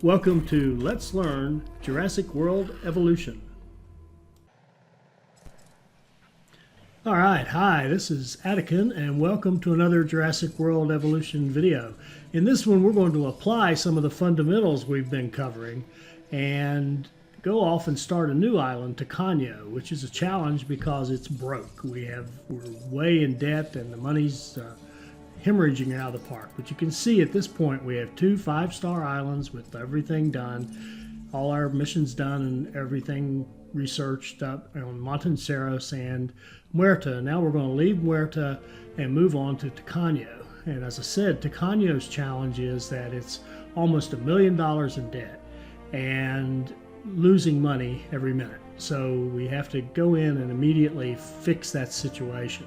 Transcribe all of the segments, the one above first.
Welcome to Let's Learn Jurassic World Evolution. Alright, hi, this is Attican and welcome to another Jurassic World Evolution video. In this one we're going to apply some of the fundamentals we've been covering and go off and start a new island, Tocano, which is a challenge because it's broke. We're way in debt and the money's hemorrhaging out of the park. But you can see at this point we have two 5-star islands with everything done, all our missions done and everything researched up on Montanceros and Muerta. Now we're going to leave Muerta and move on to Tocano. And as I said, Tocano's challenge is that it's almost $1 million in debt and losing money every minute. So we have to go in and immediately fix that situation.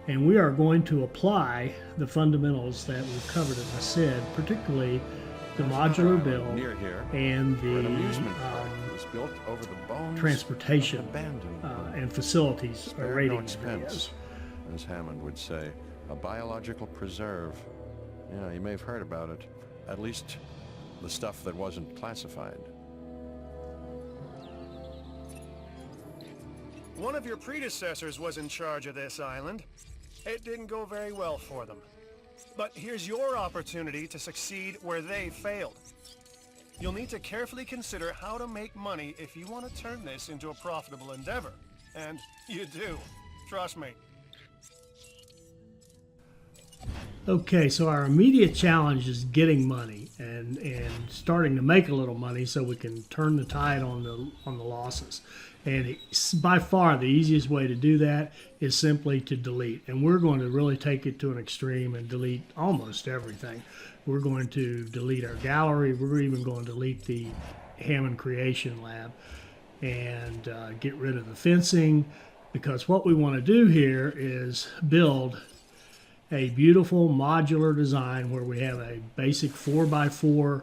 And we are going to apply the fundamentals that we've covered, as I said, particularly the modular build and the transportation and facilities ratings videos. As Hammond would say, a biological preserve. Yeah, you may have heard about it. At least the stuff that wasn't classified. One of your predecessors was in charge of this island. It didn't go very well for them. But here's your opportunity to succeed where they failed. You'll need to carefully consider how to make money if you want to turn this into a profitable endeavor. And you do. Trust me. Okay, so our immediate challenge is getting money and starting to make a little money so we can turn the tide on the losses. And by far the easiest way to do that is simply to delete. And we're going to really take it to an extreme and delete almost everything. We're going to delete our gallery. We're even going to delete the Hammond Creation Lab and get rid of the fencing, because what we want to do here is build a beautiful modular design where we have a basic 4x4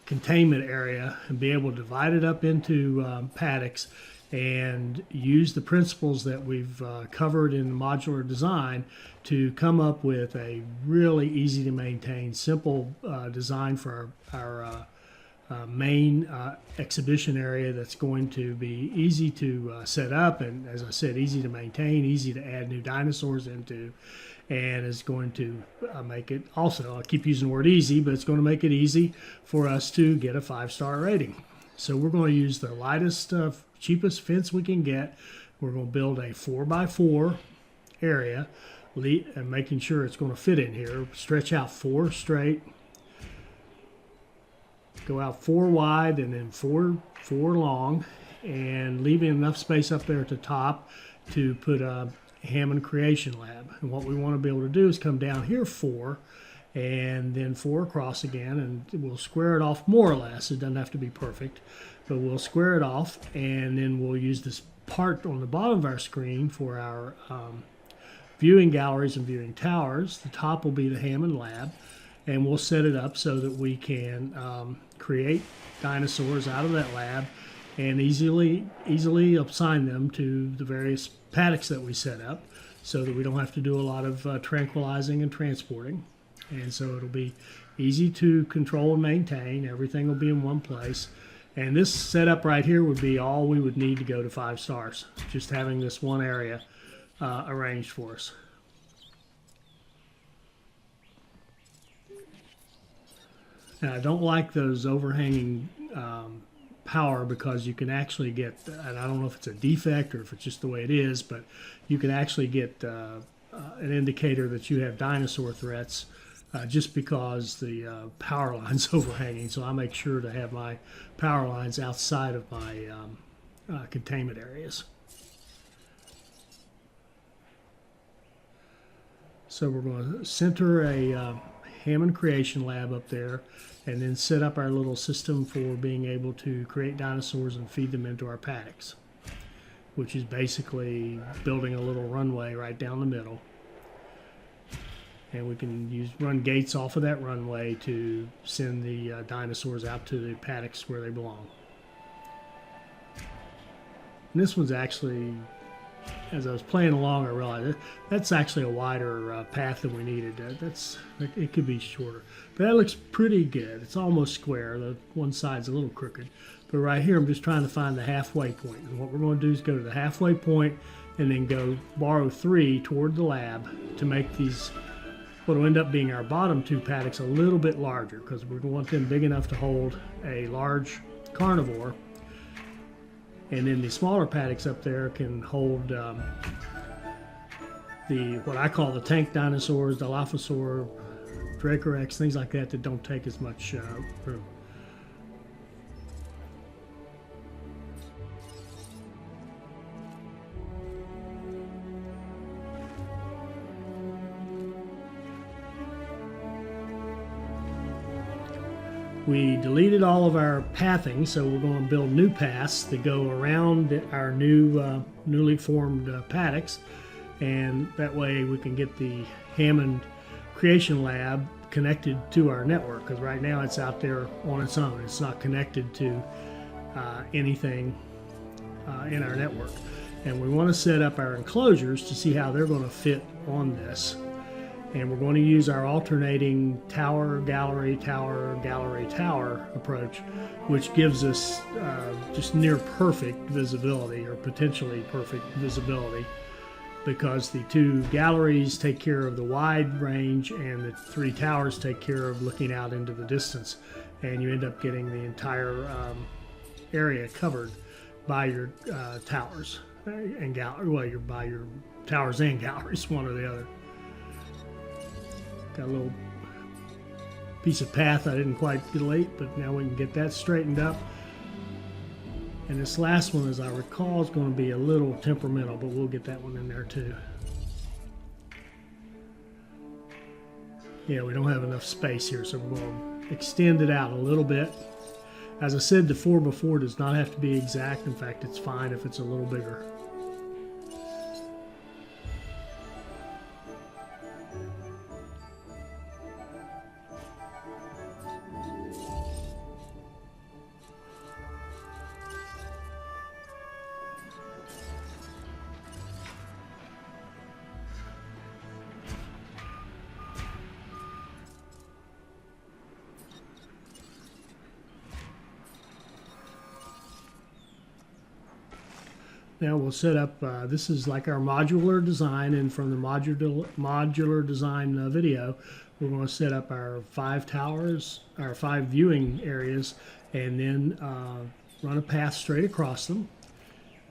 containment area and be able to divide it up into paddocks and use the principles that we've covered in the modular design to come up with a really easy to maintain, simple design for our main exhibition area that's going to be easy to set up and, as I said, easy to maintain, easy to add new dinosaurs into, and is going to make it also, I'll keep using the word easy, but it's going to make it easy for us to get a 5-star rating. So we're going to use the lightest, cheapest fence we can get. We're going to build a 4x4 area and making sure it's going to fit in here. Stretch out 4 straight, go out 4 wide and then 4 long, and leaving enough space up there at the top to put a Hammond Creation Lab. And what we want to be able to do is come down here 4 and then 4 across again, and we'll square it off more or less. It doesn't have to be perfect, but we'll square it off, and then we'll use this part on the bottom of our screen for our viewing galleries and viewing towers. The top will be the Hammond Lab, and we'll set it up so that we can create dinosaurs out of that lab and easily assign them to the various paddocks that we set up, so that we don't have to do a lot of tranquilizing and transporting. And so it'll be easy to control and maintain. Everything will be in one place. And this setup right here would be all we would need to go to 5 stars, just having this one area arranged for us. Now, I don't like those overhanging power, because you can actually get, and I don't know if it's a defect or if it's just the way it is, but you can actually get an indicator that you have dinosaur threats just because the power line's overhanging. So I make sure to have my power lines outside of my containment areas. So we're going to center a Hammond Creation Lab up there, and then set up our little system for being able to create dinosaurs and feed them into our paddocks, which is basically building a little runway right down the middle. And we can run gates off of that runway to send the dinosaurs out to the paddocks where they belong. And this one's actually as I was playing along, I realized that's actually a wider path than we needed. It could be shorter, but that looks pretty good. It's almost square. The one side's a little crooked, but right here I'm just trying to find the halfway point. And what we're going to do is go to the halfway point and then go borrow 3 toward the lab to make these what will end up being our bottom 2 paddocks a little bit larger, because we're going to want them big enough to hold a large carnivore. And then the smaller paddocks up there can hold what I call the tank dinosaurs, the Dilophosaur, Dracorex, things like that don't take as much room. We deleted all of our pathing, so we're going to build new paths that go around our newly formed paddocks, and that way we can get the Hammond Creation Lab connected to our network, because right now it's out there on its own. It's not connected to anything in our network. And we want to set up our enclosures to see how they're going to fit on this. And we're going to use our alternating tower, gallery, tower, gallery, tower approach, which gives us just near perfect visibility, or potentially perfect visibility, because the 2 galleries take care of the wide range and the 3 towers take care of looking out into the distance. And you end up getting the entire area covered by your towers and gallery. Well, you're by your towers and galleries, one or the other. Got a little piece of path I didn't quite delete, but now we can get that straightened up. And this last one, as I recall, is going to be a little temperamental, but we'll get that one in there too. Yeah, we don't have enough space here, so we're going to extend it out a little bit. As I said, the 4x4 does not have to be exact. In fact, it's fine if it's a little bigger. Now we'll set up, this is like our modular design, and from the modular design video, we're going to set up our 5 towers, our 5 viewing areas, and then run a path straight across them,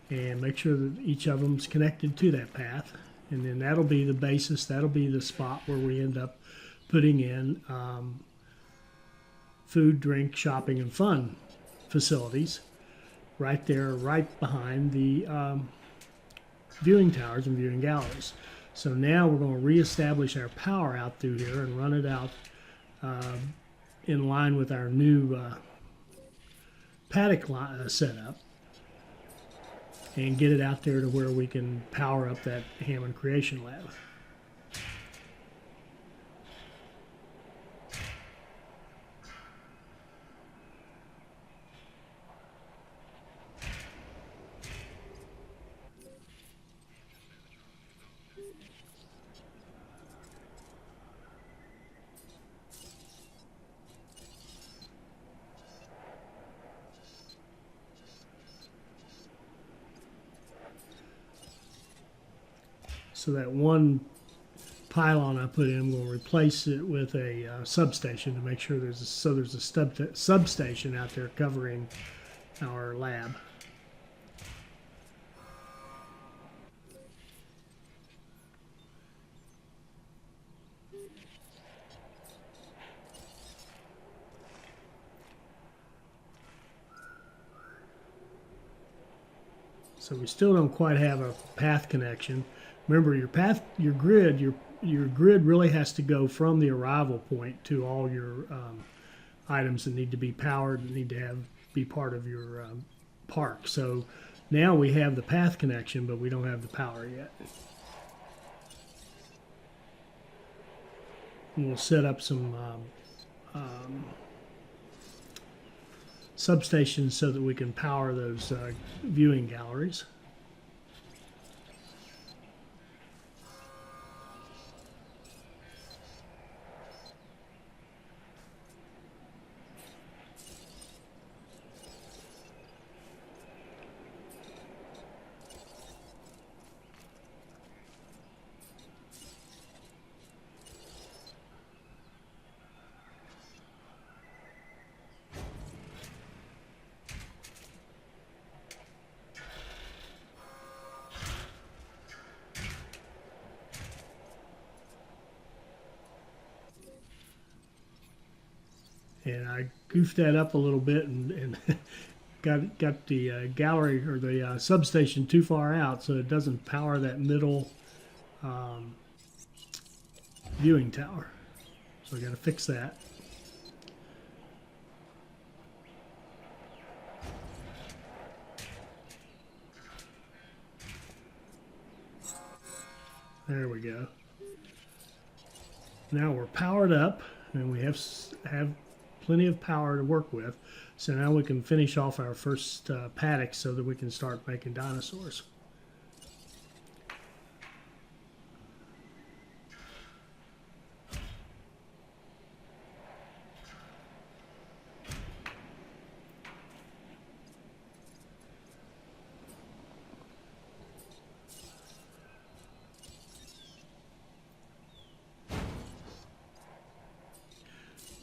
and make sure that each of them is connected to that path. And then that'll be the basis, that'll be the spot where we end up putting in food, drink, shopping, and fun facilities. Right there, right behind the viewing towers and viewing galleries. So now we're going to reestablish our power out through here and run it out in line with our new paddock setup, and get it out there to where we can power up that Hammond Creation Lab. So that one pylon I put in, we'll replace it with a substation to make sure there's a substation out there covering our lab. So we still don't quite have a path connection. Remember, your grid really has to go from the arrival point to all your items that need to be powered and need to be part of your park. So now we have the path connection, but we don't have the power yet. And we'll set up some substations so that we can power those viewing galleries. And I goofed that up a little bit and got the gallery or the substation too far out, so it doesn't power that middle viewing tower. So I got to fix that. There we go. Now we're powered up, and we have plenty of power to work with. So now we can finish off our first paddock so that we can start making dinosaurs.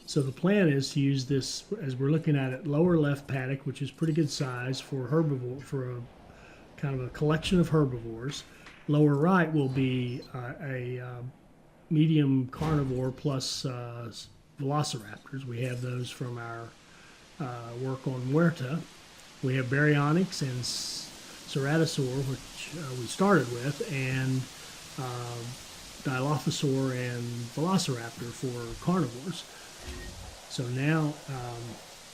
So the plan is to use this, as we're looking at it, lower left paddock, which is pretty good size for herbivore, for a kind of a collection of herbivores. Lower right will be a medium carnivore plus velociraptors. We have those from our work on Muerta. We have baryonyx and ceratosaur, which we started with, and dilophosaur and velociraptor for carnivores. So now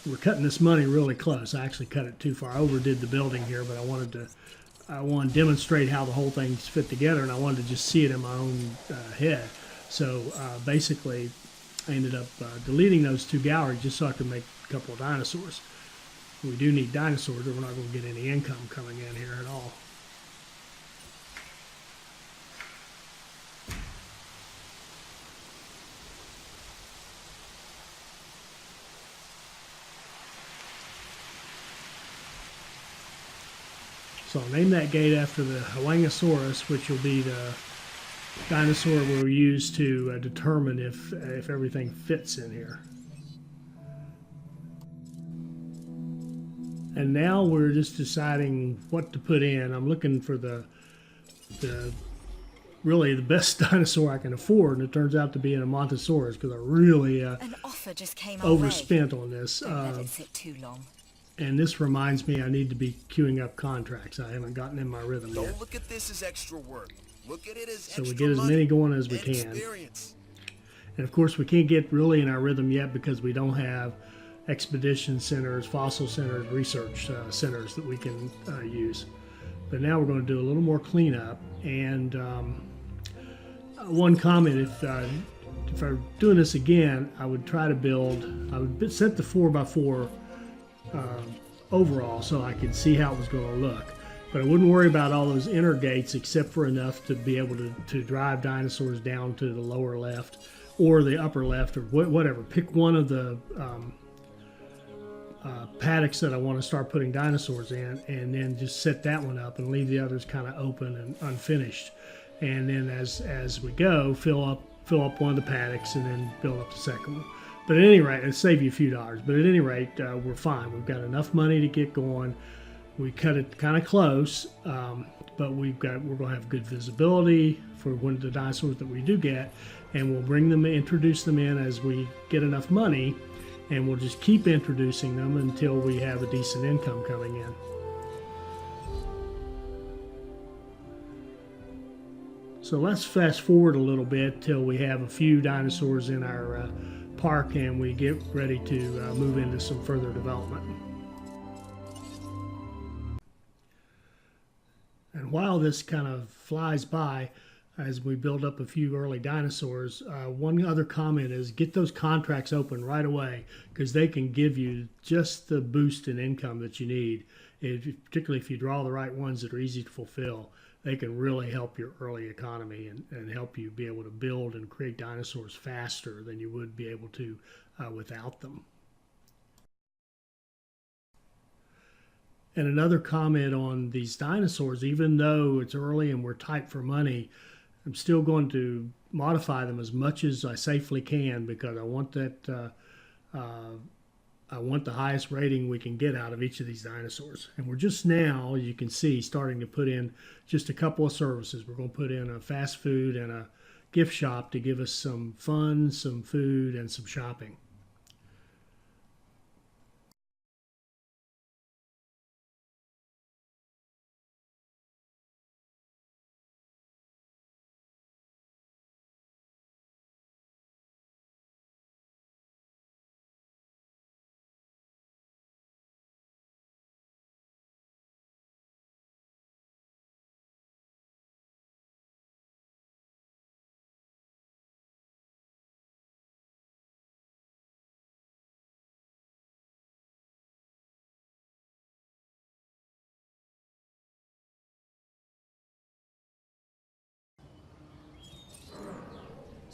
we're cutting this money really close. I actually cut it too far. I overdid the building here, but I wanted to demonstrate how the whole thing's fit together, and I wanted to just see it in my own head. So basically, I ended up deleting those two galleries just so I could make a couple of dinosaurs. We do need dinosaurs, or we're not going to get any income coming in here at all. So I'll name that gate after the Huangosaurus, which will be the dinosaur we'll use to determine if everything fits in here. And now we're just deciding what to put in. I'm looking for the really the best dinosaur I can afford, and it turns out to be an Amontosaurus because I really An offer just came overspent on this. Don't let it sit too long. And this reminds me I need to be queuing up contracts. I haven't gotten in my rhythm yet. Don't look at this as extra work. Look at it as So extra we get as many going as we can. Experience. And of course we can't get really in our rhythm yet because we don't have expedition centers, fossil centers, research centers that we can use. But now we're going to do a little more cleanup. And one comment, if I were doing this again, I would try to I would set the 4x4 overall so I could see how it was going to look. But I wouldn't worry about all those inner gates except for enough to be able to drive dinosaurs down to the lower left or the upper left or whatever. Pick one of the paddocks that I want to start putting dinosaurs in, and then just set that one up and leave the others kind of open and unfinished. And then as we go, fill up one of the paddocks and then build up the second one. But at any rate, it'll save you a few dollars. But at any rate, we're fine. We've got enough money to get going. We cut it kind of close, but we're going to have good visibility for when the dinosaurs that we do get, and we'll introduce them in as we get enough money, and we'll just keep introducing them until we have a decent income coming in. So let's fast forward a little bit till we have a few dinosaurs in our park and we get ready to move into some further development. And while this kind of flies by as we build up a few early dinosaurs, one other comment is get those contracts open right away because they can give you just the boost in income that you need. Particularly if you draw the right ones that are easy to fulfill, they can really help your early economy and help you be able to build and create dinosaurs faster than you would be able to without them. And another comment on these dinosaurs, even though it's early and we're tight for money, I'm still going to modify them as much as I safely can because I want that I want the highest rating we can get out of each of these dinosaurs. And we're just now, you can see, starting to put in just a couple of services. We're going to put in a fast food and a gift shop to give us some fun, some food, and some shopping.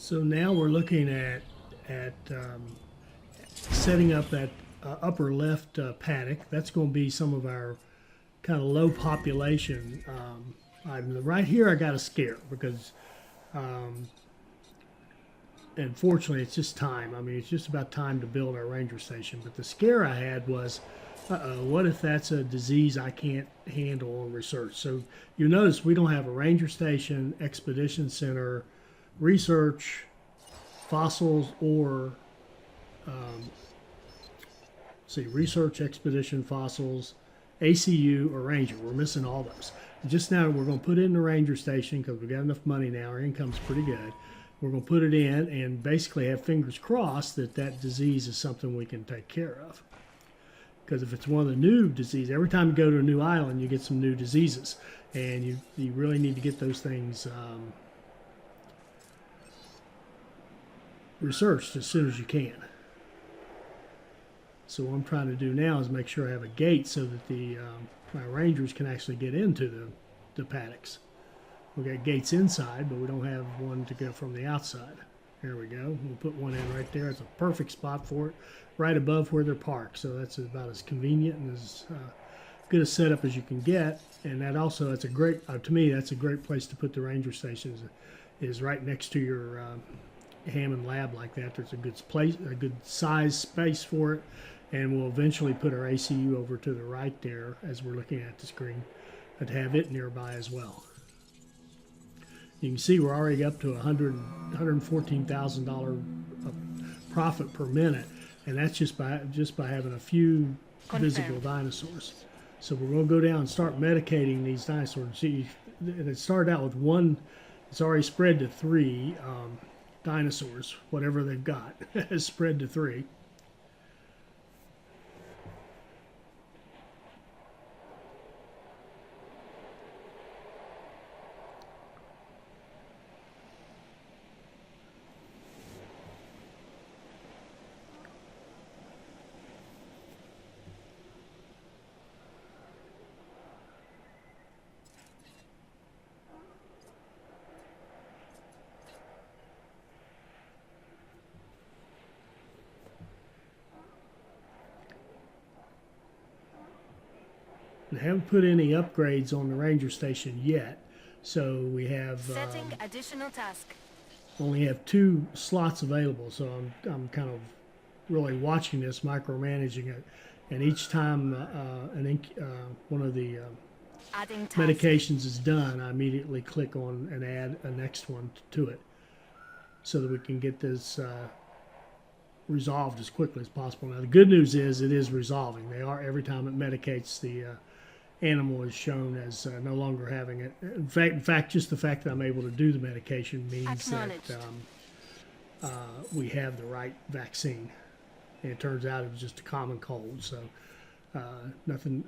So now we're looking at setting up that upper left paddock. That's going to be some of our kind of low population items. Right here I got a scare because unfortunately it's just time. I mean, it's just about time to build our ranger station. But the scare I had was, what if that's a disease I can't handle on research? So you notice we don't have a ranger station, expedition center, research, fossils, or research, expedition, fossils, ACU, or ranger. We're missing all those. Just now we're going to put in the ranger station because we've got enough money now. Our income's pretty good. We're going to put it in and basically have fingers crossed that that disease is something we can take care of. Because if it's one of the new diseases, every time you go to a new island, you get some new diseases. And you really need to get those things researched as soon as you can. So what I'm trying to do now is make sure I have a gate so that the my rangers can actually get into the paddocks. We got gates inside, but we don't have one to go from the outside. There we go. We'll put one in right there. It's a perfect spot for it, right above where they're parked. So that's about as convenient and as good a setup as you can get. And that also, that's a great, to me, that's a great place to put the ranger stations. Is right next to your Hammond lab like that. There's a good place, a good size space for it. And we'll eventually put our ACU over to the right there as we're looking at the screen, and have it nearby as well. You can see we're already up to $114,000 profit per minute, and that's just by having a few visible dinosaurs. So we're going to go down and start medicating these dinosaurs. See, and it started out with one. It's already spread to 3 dinosaurs. Whatever they've got has spread to 3. I haven't put any upgrades on the ranger station yet, so we have Setting additional task. only have 2 slots available. So I'm kind of really watching this, micromanaging it, and each time one of the Adding task. medications is done, I immediately click on and add a next one to it, so that we can get this resolved as quickly as possible. Now the good news is it is resolving. They are, every time it medicates, the animal is shown as no longer having it. In fact, just the fact that I'm able to do the medication means that we have the right vaccine. And it turns out it was just a common cold, so nothing,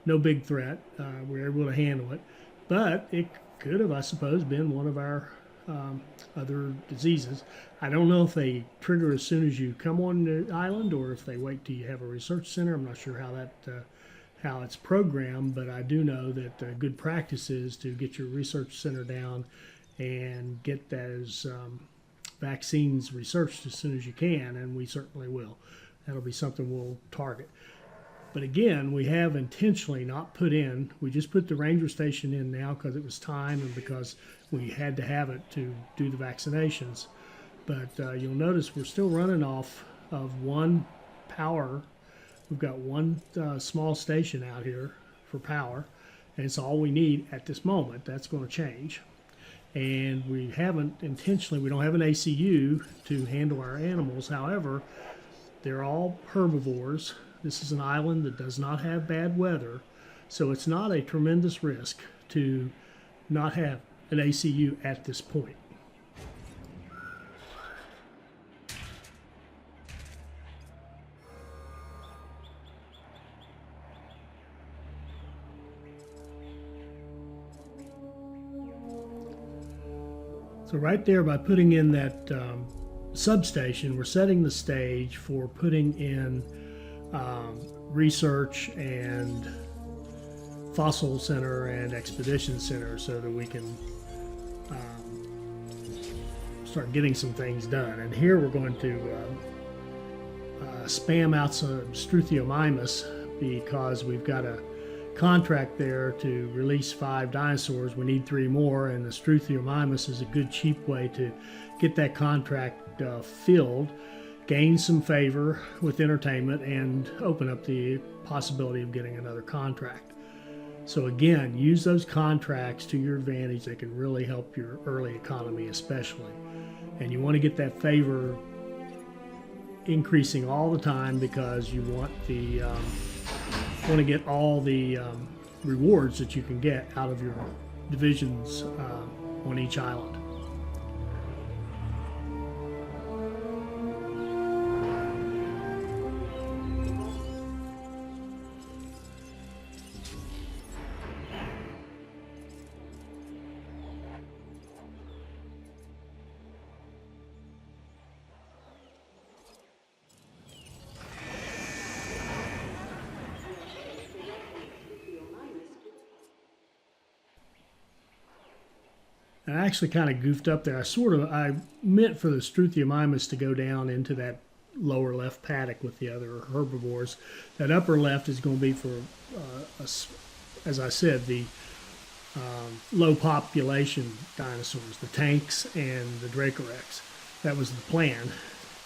no big threat. We're able to handle it, but it could have, I suppose, been one of our other diseases. I don't know if they trigger as soon as you come on the island or if they wait till you have a research center. I'm not sure how that how it's programmed, but I do know that good practice is to get your research center down and get those vaccines researched as soon as you can, and we certainly will. That'll be something we'll target. But again, we have intentionally not put in, we just put the ranger station in now because it was time and because we had to have it to do the vaccinations. But you'll notice we're still running off of 1 power. We've got 1 small station out here for power, and it's all we need at this moment. That's going to change. And we haven't intentionally, we don't have an ACU to handle our animals. However, they're all herbivores. This is an island that does not have bad weather, so it's not a tremendous risk to not have an ACU at this point. So right there, by putting in that substation, we're setting the stage for putting in research and fossil center and expedition center, so that we can start getting some things done. And here we're going to spam out some Struthiomimus because we've got a contract there to release 5 dinosaurs. We need 3 more, and the Struthiomimus is a good cheap way to get that contract filled, gain some favor with entertainment, and open up the possibility of getting another contract. So again, use those contracts to your advantage. They can really help your early economy especially. And you want to get that favor increasing all the time because you want to get all the rewards that you can get out of your divisions on each island. I actually kind of goofed up there. I meant for the Struthiomimus to go down into that lower left paddock with the other herbivores. That upper left is going to be for, as I said, the low population dinosaurs, the tanks and the Dracorex. That was the plan.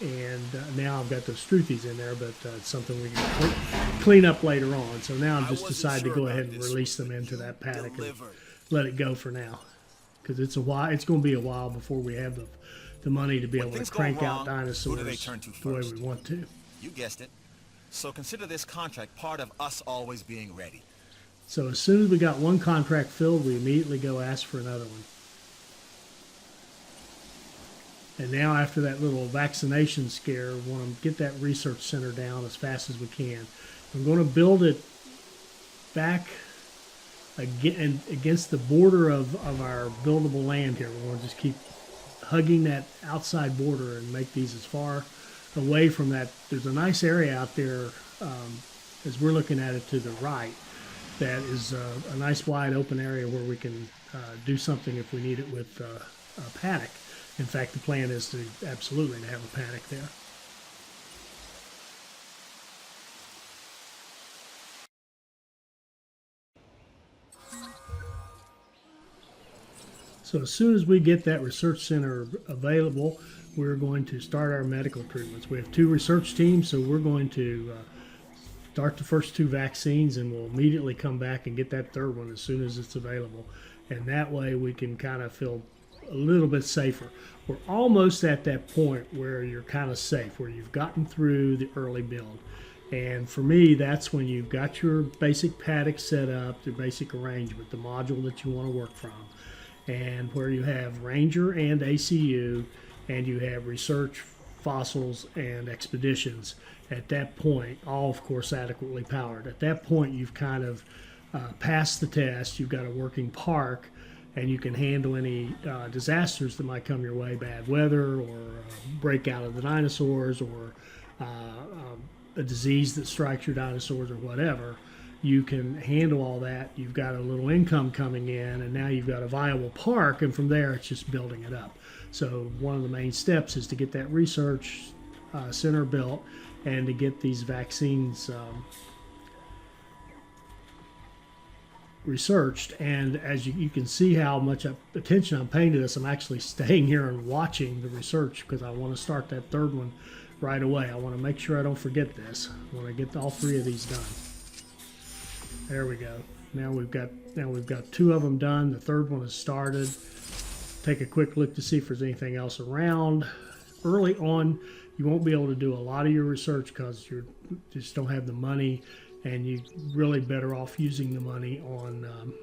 And now I've got those Struthies in there, but it's something we can clean up later on. So now I've just decided to go ahead and release them into that paddock and let it go for now. Because it's going to be a while before we have the money to be able to crank out dinosaurs the way we want to. You guessed it. So consider this contract part of us always being ready. So as soon as we got one contract filled, we immediately go ask for another one. And now after that little vaccination scare, we want to get that research center down as fast as we can. I'm going to build it back against the border of our buildable land here. We're going to just keep hugging that outside border and make these as far away from that. There's a nice area out there as we're looking at it to the right that is a nice wide open area where we can do something if we need it with a paddock. In fact, the plan is to absolutely have a paddock there. So as soon as we get that research center available, we're going to start our medical treatments. We have 2 research teams, so we're going to start the first 2 vaccines, and we'll immediately come back and get that 3rd one as soon as it's available. And that way we can kind of feel a little bit safer. We're almost at that point where you're kind of safe, where you've gotten through the early build. And for me, that's when you've got your basic paddock set up, the basic arrangement, the module that you want to work from, and where you have Ranger and ACU, and you have research, fossils, and expeditions. At that point, all of course adequately powered. At that point, you've kind of passed the test. You've got a working park, and you can handle any disasters that might come your way, bad weather or breakout of the dinosaurs or a disease that strikes your dinosaurs or whatever. You can handle all that. You've got a little income coming in, and now you've got a viable park, and from there it's just building it up. So one of the main steps is to get that research center built and to get these vaccines researched. And as you can see how much attention I'm paying to this, I'm actually staying here and watching the research because I want to start that 3rd one right away. I want to make sure I don't forget this. I want to get all 3 of these done. There we go. Now we've got 2 of them done. The 3rd one has started. Take a quick look to see if there's anything else around. Early on, you won't be able to do a lot of your research because you just don't have the money, and you're really better off using the money on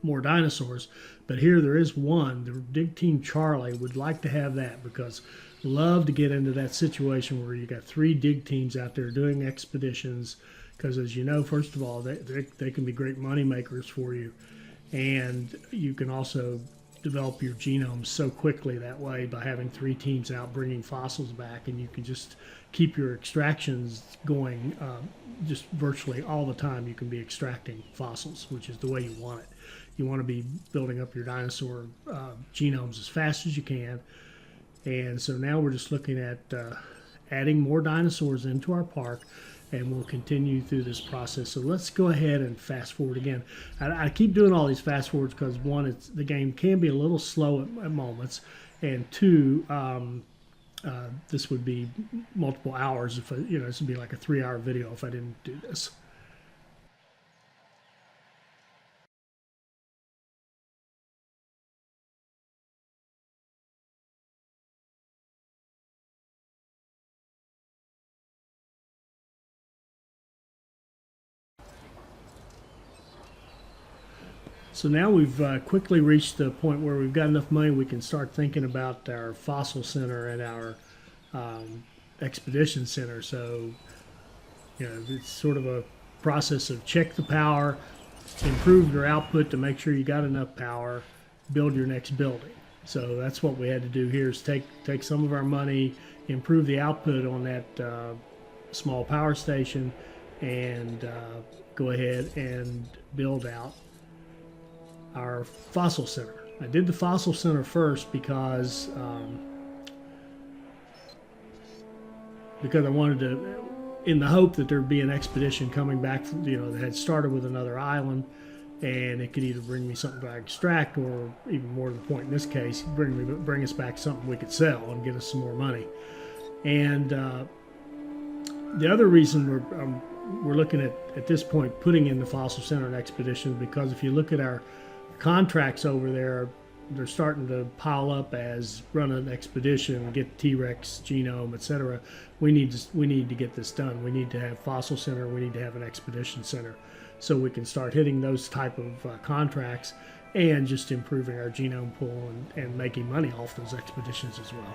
more dinosaurs. But here there is one. The Dig Team Charlie would like to have that because love to get into that situation where you got 3 dig teams out there doing expeditions. Because as you know, first of all, they can be great money makers for you, and you can also develop your genome so quickly that way by having 3 teams out bringing fossils back, and you can just keep your extractions going just virtually all the time. You can be extracting fossils, which is the way you want it. You want to be building up your dinosaur genomes as fast as you can. And so now we're just looking at adding more dinosaurs into our park, and we'll continue through this process. So let's go ahead and fast forward again. I keep doing all these fast forwards because one, the game can be a little slow at moments, and two, this would be multiple hours if this would be like a 3-hour video if I didn't do this. So now we've quickly reached the point where we've got enough money we can start thinking about our fossil center and our expedition center. So, it's sort of a process of check the power, improve your output to make sure you got enough power, build your next building. So that's what we had to do here, is take some of our money, improve the output on that small power station, and go ahead and build out our fossil center. I did the fossil center first because I wanted to, in the hope that there'd be an expedition coming back from, that had started with another island, and it could either bring me something to extract, or even more to the point in this case, bring us back something we could sell and get us some more money. And the other reason we're looking at this point putting in the fossil center and expedition, because if you look at our contracts over there, they're starting to pile up as run an expedition, get T-Rex genome, etc. We need to get this done. We need to have fossil center. We need to have an expedition center, so we can start hitting those type of contracts and just improving our genome pool and making money off those expeditions as well.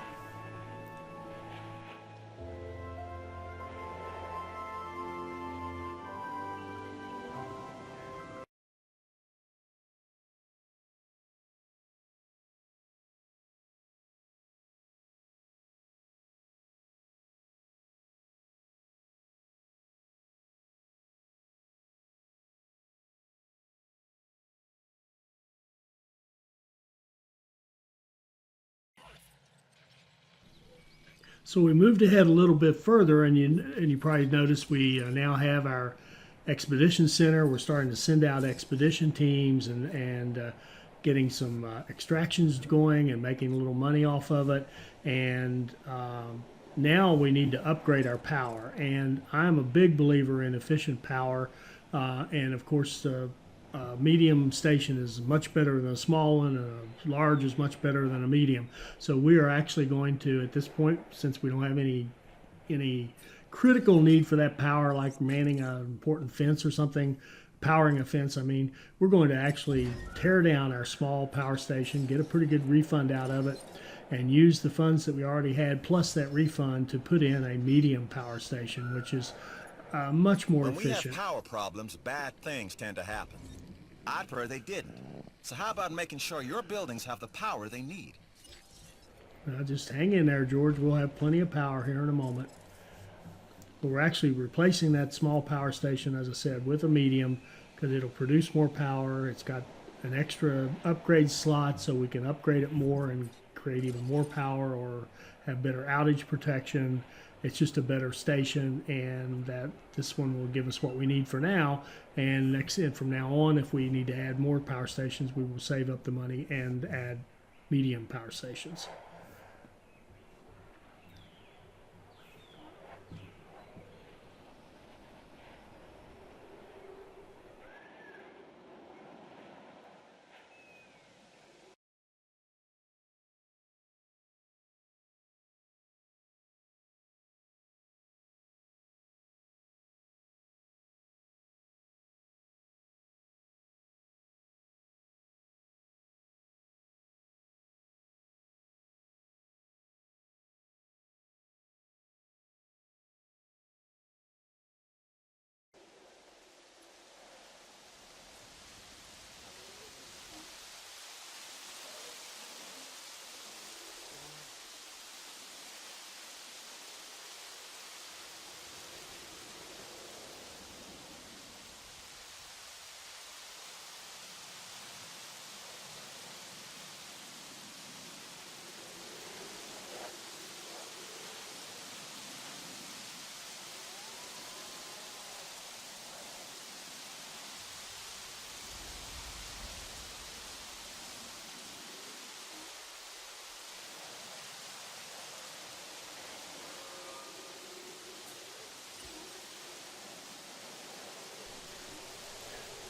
So we moved ahead a little bit further, and you probably noticed we now have our expedition center. We're starting to send out expedition teams and getting some extractions going and making a little money off of it. And now we need to upgrade our power. And I'm a big believer in efficient power. And of course, a medium station is much better than a small one, and a large is much better than a medium. So we are actually going to, at this point, since we don't have any critical need for that power, like manning an important fence or something, powering a fence, we're going to actually tear down our small power station, get a pretty good refund out of it, and use the funds that we already had plus that refund to put in a medium power station, which is much more efficient. When we have power problems, bad things tend to happen. I'd prefer they didn't. So how about making sure your buildings have the power they need? Just hang in there, George. We'll have plenty of power here in a moment. But we're actually replacing that small power station, as I said, with a medium, because it'll produce more power. It's got an extra upgrade slot, so we can upgrade it more and create even more power or have better outage protection. It's just a better station, and that this one will give us what we need for now. And from now on, if we need to add more power stations, we will save up the money and add medium power stations.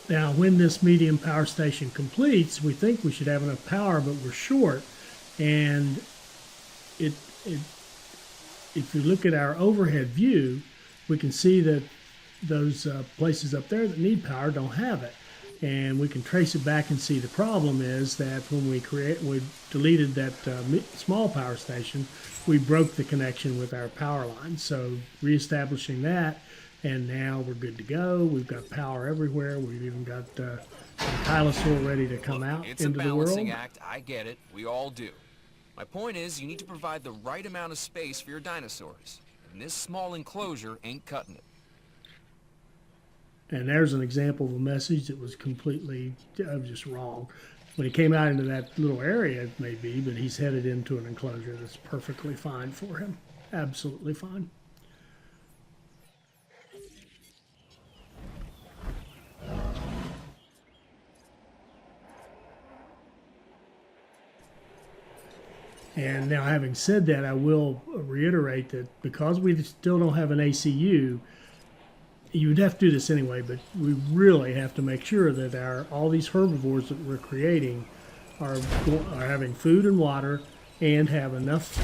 Now, when this medium power station completes, we think we should have enough power, but we're short. And if you look at our overhead view, we can see that those places up there that need power don't have it. And we can trace it back and see the problem is that when we deleted that small power station, we broke the connection with our power line. So reestablishing that, and now we're good to go. We've got power everywhere. We've even got a Kylosaur ready to come out It's into a the world. balancing act, I get it. We all do. My point is, you need to provide the right amount of space for your dinosaurs. And this small enclosure ain't cutting it. And there's an example of a message that was completely just wrong. When he came out into that little area, it may be, but he's headed into an enclosure that's perfectly fine for him. Absolutely fine. And now, having said that, I will reiterate that because we still don't have an ACU, you would have to do this anyway, but we really have to make sure that all these herbivores that we're creating are having food and water and have enough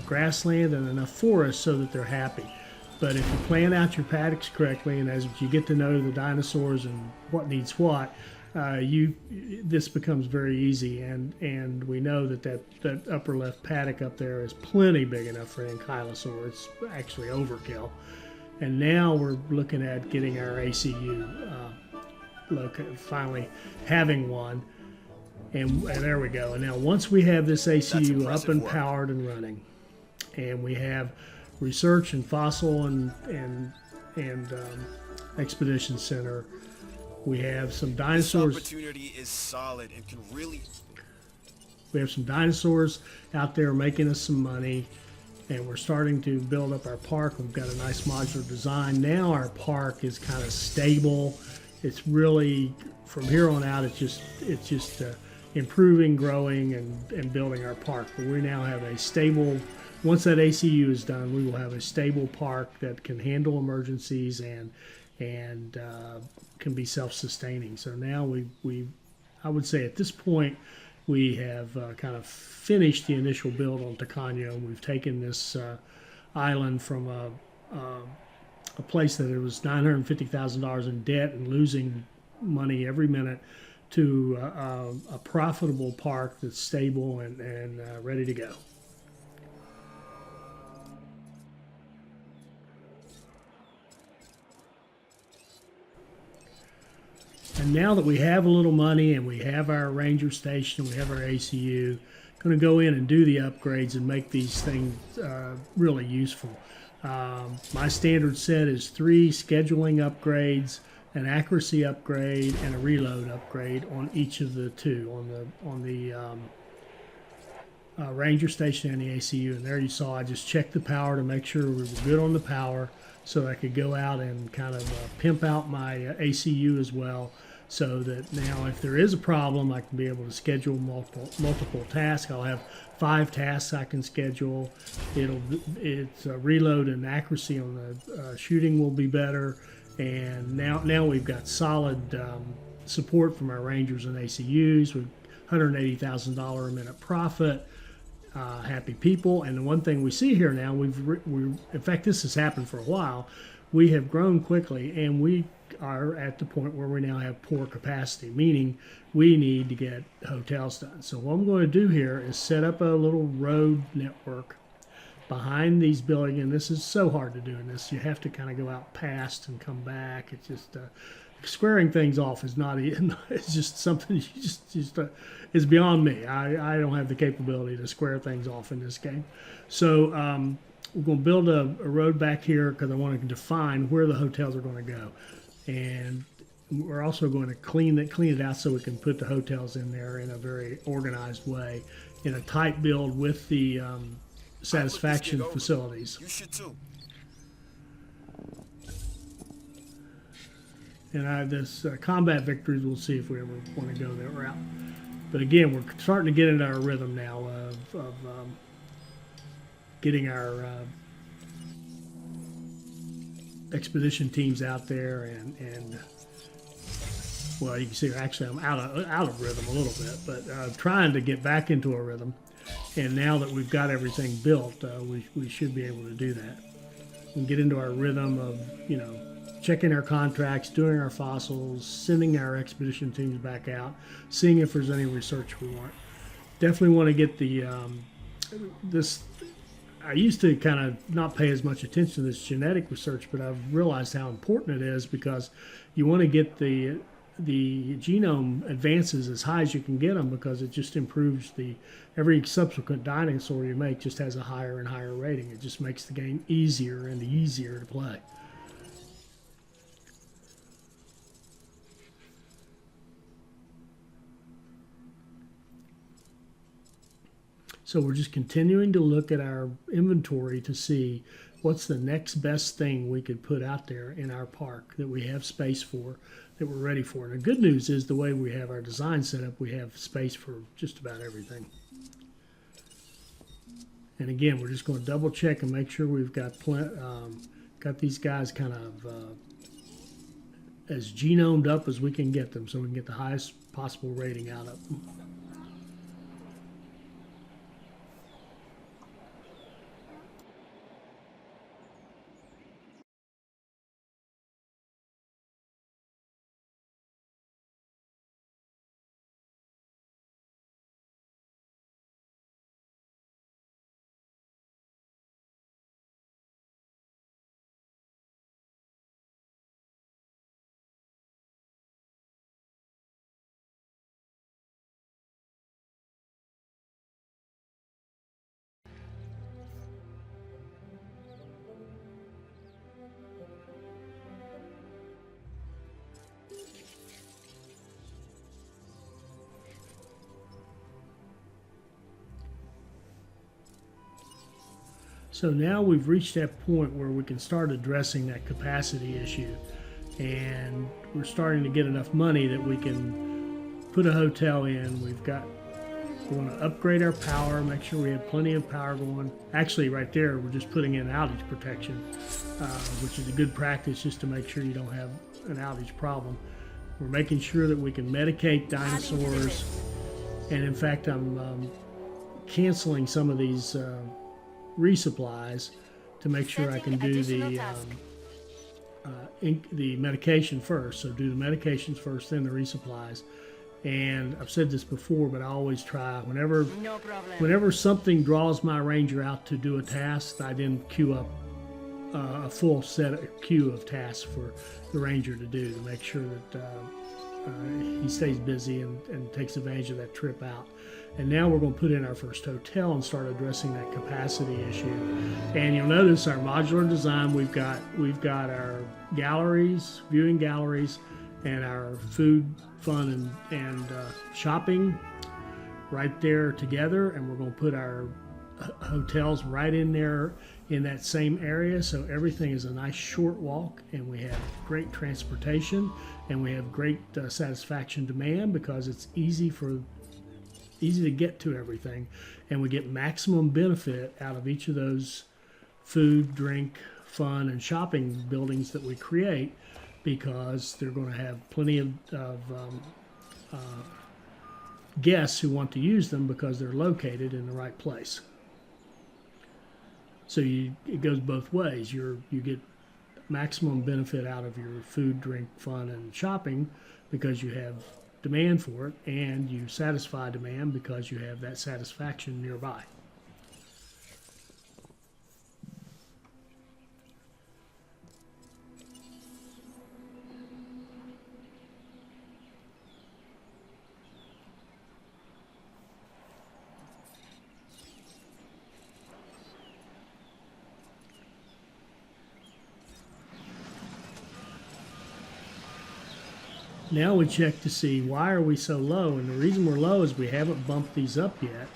grassland and enough forest so that they're happy. But if you plan out your paddocks correctly, and as you get to know the dinosaurs and what needs what, this becomes very easy. And we know that upper left paddock up there is plenty big enough for an ankylosaur. It's actually overkill. And now we're looking at getting our ACU, finally having one. And there we go. And now once we have this ACU up and powered and running, and we have research and fossil and expedition center, we have some dinosaurs. This opportunity is solid and can really... We have some dinosaurs out there making us some money. And we're starting to build up our park. We've got a nice modular design. Now our park is kind of stable. It's really, from here on out, it's just improving, growing, and building our park. But we now have a stable, once that ACU is done, we will have a stable park that can handle emergencies and can be self-sustaining. So now I would say at this point, we have kind of finished the initial build on Tocano. We've taken this island from a place that it was $950,000 in debt and losing money every minute to a profitable park that's stable and ready to go. And now that we have a little money and we have our ranger station, we have our ACU, going to go in and do the upgrades and make these things really useful. My standard set is 3 scheduling upgrades, an accuracy upgrade, and a reload upgrade on each of the 2, on the ranger station and the ACU. And there you saw I just checked the power to make sure we were good on the power, so I could go out and kind of pimp out my ACU as well, so that now if there is a problem, I can be able to schedule multiple tasks. I'll have 5 tasks I can schedule. It's reload and accuracy on the shooting will be better. And now we've got solid support from our rangers and ACUs with $180,000 a minute profit. Happy people. And the one thing we see here now, in fact, this has happened for a while. We have grown quickly, and we are at the point where we now have poor capacity, meaning we need to get hotels done. So what I'm going to do here is set up a little road network behind these buildings, and this is so hard to do in this. You have to kind of go out past and come back. It's just squaring things off is not. It's just something you just is beyond me. I don't have the capability to square things off in this game. So we're going to build a road back here because I want to define where the hotels are going to go, and we're also going to clean it out so we can put the hotels in there in a very organized way, in a tight build with the satisfaction facilities. You should too. And this combat victories, we'll see if we ever want to go that route. But again, we're starting to get into our rhythm now of getting our expedition teams out there, and well, you can see actually I'm out of rhythm a little bit, but trying to get back into a rhythm. And now that we've got everything built, we should be able to do that. And get into our rhythm of, you know, checking our contracts, doing our fossils, sending our expedition teams back out, seeing if there's any research we want. Definitely want to get the this. I used to kind of not pay as much attention to this genetic research, but I've realized how important it is, because you want to get the genome advances as high as you can get them, because it just improves every subsequent dinosaur you make just has a higher and higher rating. It just makes the game easier and easier to play. So we're just continuing to look at our inventory to see what's the next best thing we could put out there in our park that we have space for, that we're ready for. And the good news is, the way we have our design set up, we have space for just about everything. And again, we're just going to double check and make sure we've got got these guys kind of as genomed up as we can get them, so we can get the highest possible rating out of them. So now we've reached that point where we can start addressing that capacity issue, and we're starting to get enough money that we can put a hotel in. We want to upgrade our power, make sure we have plenty of power going. Actually, right there, we're just putting in outage protection, which is a good practice just to make sure you don't have an outage problem. We're making sure that we can medicate dinosaurs, and in fact, I'm canceling some of these resupplies to make sure I can do the medication first. So do the medications first, then the resupplies. And I've said this before, but I always try, whenever something draws my ranger out to do a task, I then queue up a full queue of tasks for the ranger to do, to make sure that he stays busy and takes advantage of that trip out. And now we're going to put in our first hotel and start addressing that capacity issue. And you'll notice our modular design, we've got our galleries, viewing galleries, and our food, fun, and shopping right there together. And we're going to put our hotels right in there in that same area, so everything is a nice short walk, and we have great transportation, and we have great satisfaction demand, because it's easy to get to everything, and we get maximum benefit out of each of those food, drink, fun, and shopping buildings that we create, because they're going to have plenty of guests who want to use them because they're located in the right place. So it goes both ways. You get maximum benefit out of your food, drink, fun, and shopping because you have demand for it, and you satisfy demand because you have that satisfaction nearby. Now we check to see why are we so low, and the reason we're low is we haven't bumped these up yet,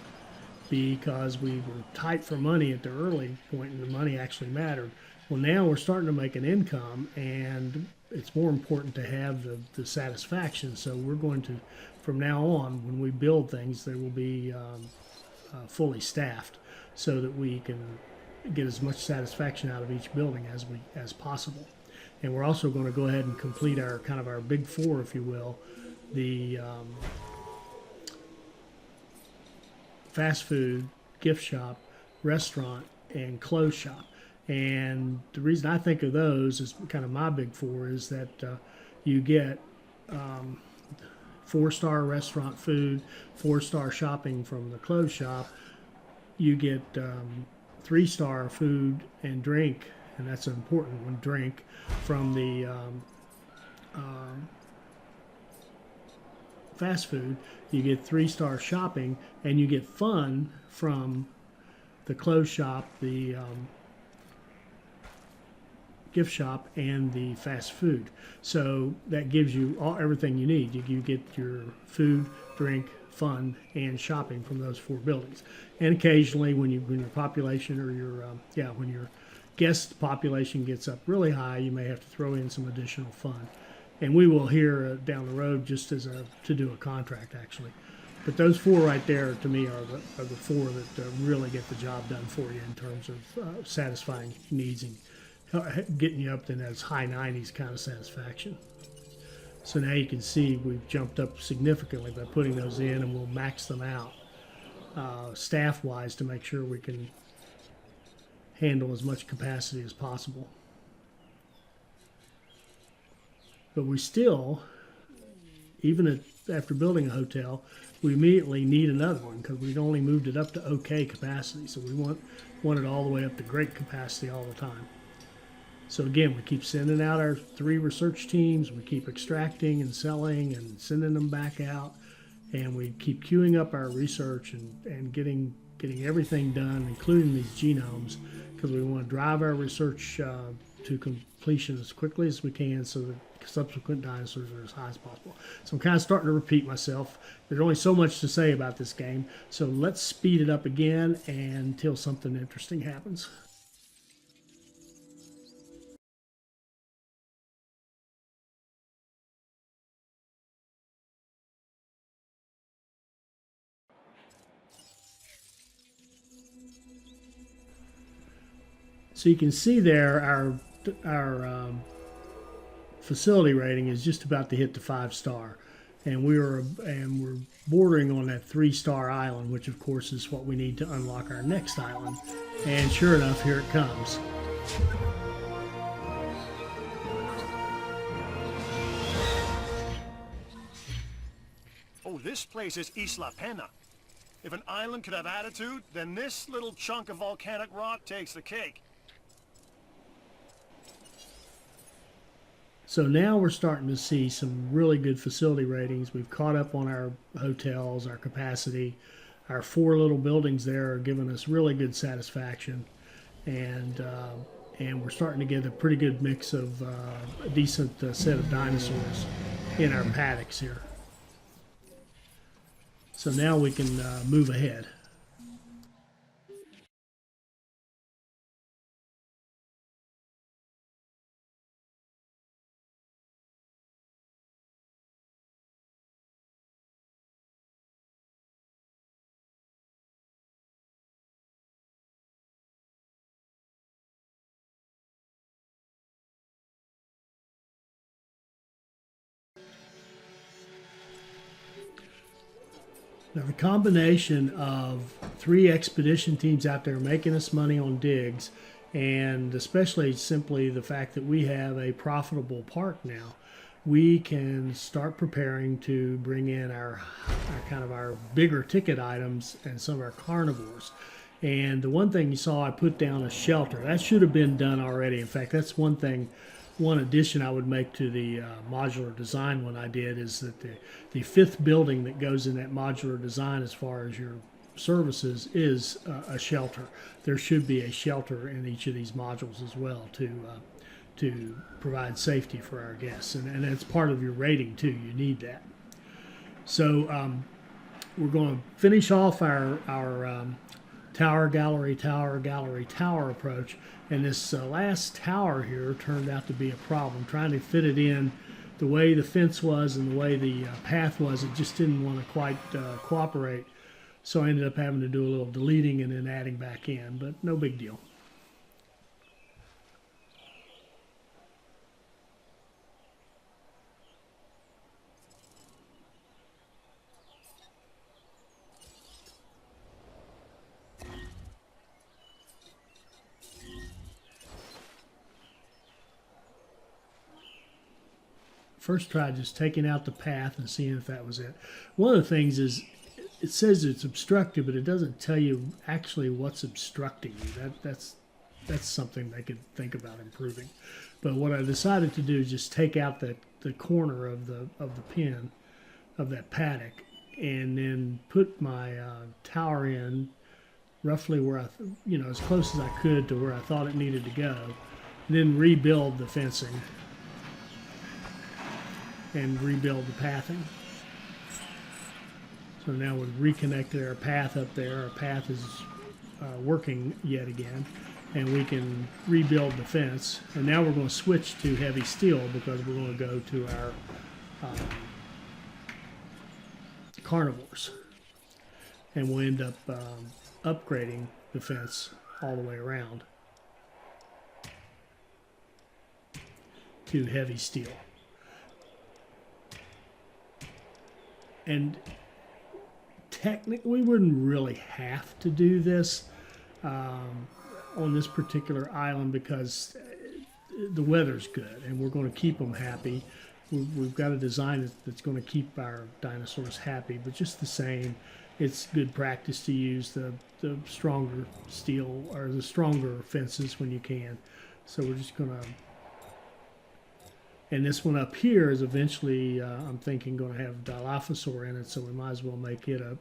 because we were tight for money at the early point and the money actually mattered. Well, now we're starting to make an income, and it's more important to have the satisfaction. So we're going to, from now on, when we build things, they will be fully staffed so that we can get as much satisfaction out of each building as possible. And we're also going to go ahead and complete our kind of our big four, if you will, the fast food, gift shop, restaurant, and clothes shop. And the reason I think of those as kind of my big four is that you get 4-star restaurant food, 4-star shopping from the clothes shop. You get 3-star food and drink, and that's an important one, drink, from the fast food. You get 3-star shopping, and you get fun from the clothes shop, the gift shop, and the fast food. So that gives you everything you need. You get your food, drink, fun, and shopping from those 4 buildings. And occasionally, when your population or when your guest population gets up really high, you may have to throw in some additional fun. And we will here down the road just as to do a contract actually. But those 4 right there to me are the 4 that really get the job done for you in terms of satisfying needs and getting you up in those high 90s kind of satisfaction. So now you can see we've jumped up significantly by putting those in, and we'll max them out staff-wise to make sure we can handle as much capacity as possible. But we still, even after building a hotel, we immediately need another one because we'd only moved it up to okay capacity. So we want it all the way up to great capacity all the time. So again, we keep sending out our 3 research teams. We keep extracting and selling and sending them back out. And we keep queuing up our research and getting everything done, including these genomes, because we want to drive our research to completion as quickly as we can so that subsequent dinosaurs are as high as possible. So I'm kind of starting to repeat myself. There's only so much to say about this game, so let's speed it up again until something interesting happens. So you can see there our facility rating is just about to hit the 5-star, and we're bordering on that 3-star island, which of course is what we need to unlock our next island. And sure enough, here it comes. Oh, this place is Isla Tocano. If an island could have attitude, then this little chunk of volcanic rock takes the cake. So now we're starting to see some really good facility ratings. We've caught up on our hotels, our capacity. Our 4 little buildings there are giving us really good satisfaction. And we're starting to get a pretty good mix of a decent set of dinosaurs in our paddocks here. So now we can move ahead. Now the combination of 3 expedition teams out there making us money on digs, and especially simply the fact that we have a profitable park now, we can start preparing to bring in our bigger ticket items and some of our carnivores. And the one thing you saw, I put down a shelter. That should have been done already. In fact, that's one addition I would make to the modular design one I did is that the 5th building that goes in that modular design as far as your services is a shelter. There should be a shelter in each of these modules as well to provide safety for our guests. And it's part of your rating too. You need that. So we're going to finish off our tower, gallery, tower approach. And this last tower here turned out to be a problem. Trying to fit it in the way the fence was and the way the path was, it just didn't want to quite cooperate. So I ended up having to do a little deleting and then adding back in, but no big deal. first tried just taking out the path and seeing if that was it. One of the things is it says it's obstructed, but it doesn't tell you actually what's obstructing you. That's something they could think about improving. But what I decided to do is just take out the corner of the pin of that paddock, and then put my tower in roughly where as close as I could to where I thought it needed to go, and then rebuild the fencing and rebuild the pathing. So now we've reconnected our path up there. Our path is working yet again, and we can rebuild the fence. And now we're going to switch to heavy steel because we're going to go to our carnivores, and we'll end up upgrading the fence all the way around to heavy steel. And technically we wouldn't really have to do this on this particular island because the weather's good and we're going to keep them happy. We've got a design that's going to keep our dinosaurs happy, but just the same, it's good practice to use the stronger steel or the stronger fences when you can. So we're just going to, and this one up here is eventually, I'm thinking, going to have Dilophosaur in it, so we might as well make it a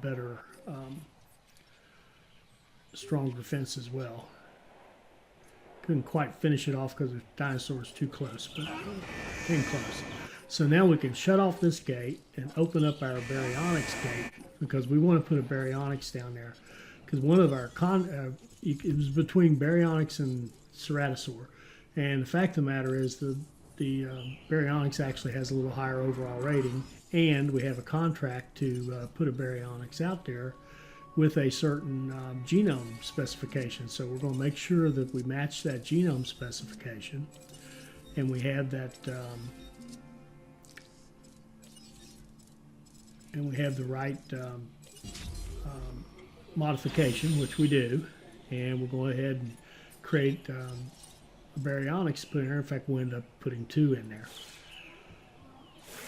better, stronger fence as well. Couldn't quite finish it off because the dinosaur's too close, but came close. So now we can shut off this gate and open up our baryonyx gate because we want to put a baryonyx down there. Because one of our it was between baryonyx and ceratosaur, and the fact of the matter is the baryonyx actually has a little higher overall rating, and we have a contract to put a baryonyx out there with a certain genome specification. So we're going to make sure that we match that genome specification, and we have that, and we have the right modification, which we do, and we'll go ahead and create a baryonyx put in there. In fact, we'll end up putting 2 in there.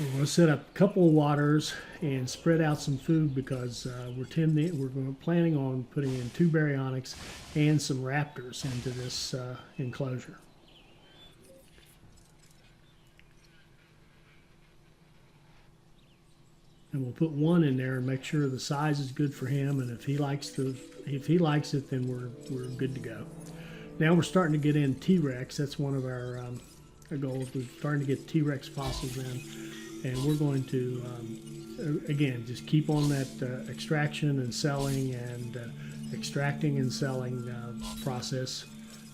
We're going to set up a couple of waters and spread out some food because we're planning on putting in 2 baryonyx and some raptors into this enclosure. And we'll put 1 in there and make sure the size is good for him. And if he likes it, then we're good to go. Now we're starting to get in T-Rex. That's one of our goals. We're starting to get T-Rex fossils in. And we're going to, again, just keep on that extraction and selling and extracting and selling process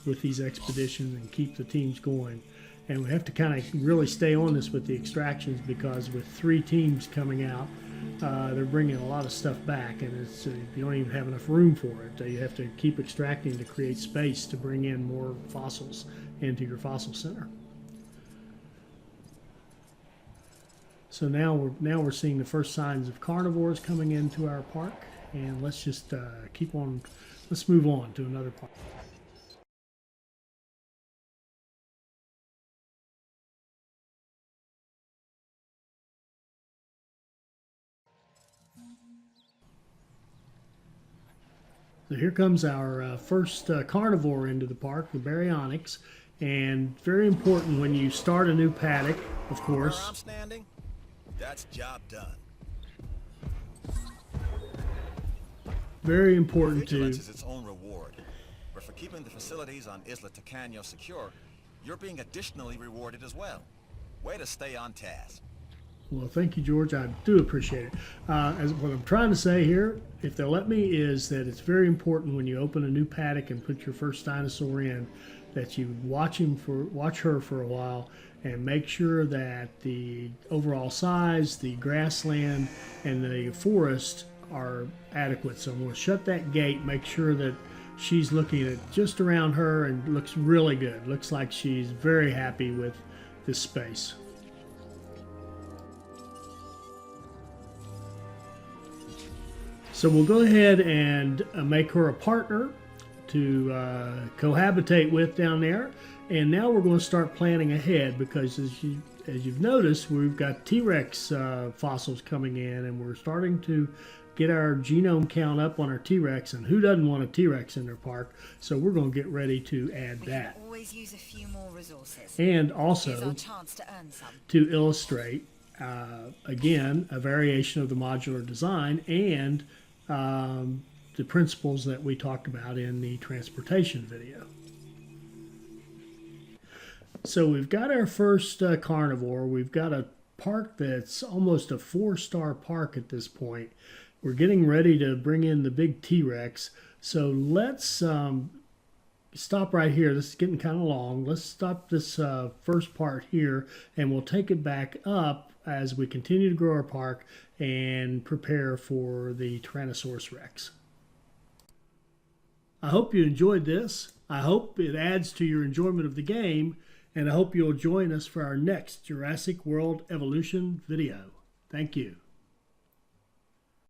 with these expeditions and keep the teams going. And we have to kind of really stay on this with the extractions because with 3 teams coming out, they're bringing a lot of stuff back, and it's you don't even have enough room for it. You have to keep extracting to create space to bring in more fossils into your fossil center. So now we're seeing the first signs of carnivores coming into our park, and let's just keep on. Let's move on to another park. So here comes our first carnivore into the park, the baryonyx, and very important when you start a new paddock, of course. Where I'm standing, that's job done. Very important Vigilance is its own reward, but for keeping the facilities on Isla Tocano secure, you're being additionally rewarded as well. Way to stay on task. Well, thank you, George. I do appreciate it. As what I'm trying to say here, if they'll let me, is that it's very important when you open a new paddock and put your first dinosaur in, that you watch her for a while and make sure that the overall size, the grassland, and the forest are adequate. So I'm going to shut that gate, make sure that she's looking at just around her and looks really good. Looks like she's very happy with this space. So we'll go ahead and make her a partner to cohabitate with down there. And now we're going to start planning ahead because as you've noticed, we've got T-Rex fossils coming in, and we're starting to get our genome count up on our T-Rex, and who doesn't want a T-Rex in their park? So we're going to get ready to add We that. can always use a few more resources. And Here's also, our chance to earn some. to illustrate, again, a variation of the modular design and the principles that we talked about in the transportation video. So we've got our first carnivore. We've got a park that's almost a 4-star park at this point. We're getting ready to bring in the big T-Rex. So let's stop right here. This is getting kind of long. Let's stop this first part here, and we'll take it back up as we continue to grow our park and prepare for the Tyrannosaurus Rex. I hope you enjoyed this. I hope it adds to your enjoyment of the game, and I hope you'll join us for our next Jurassic World Evolution video. Thank you.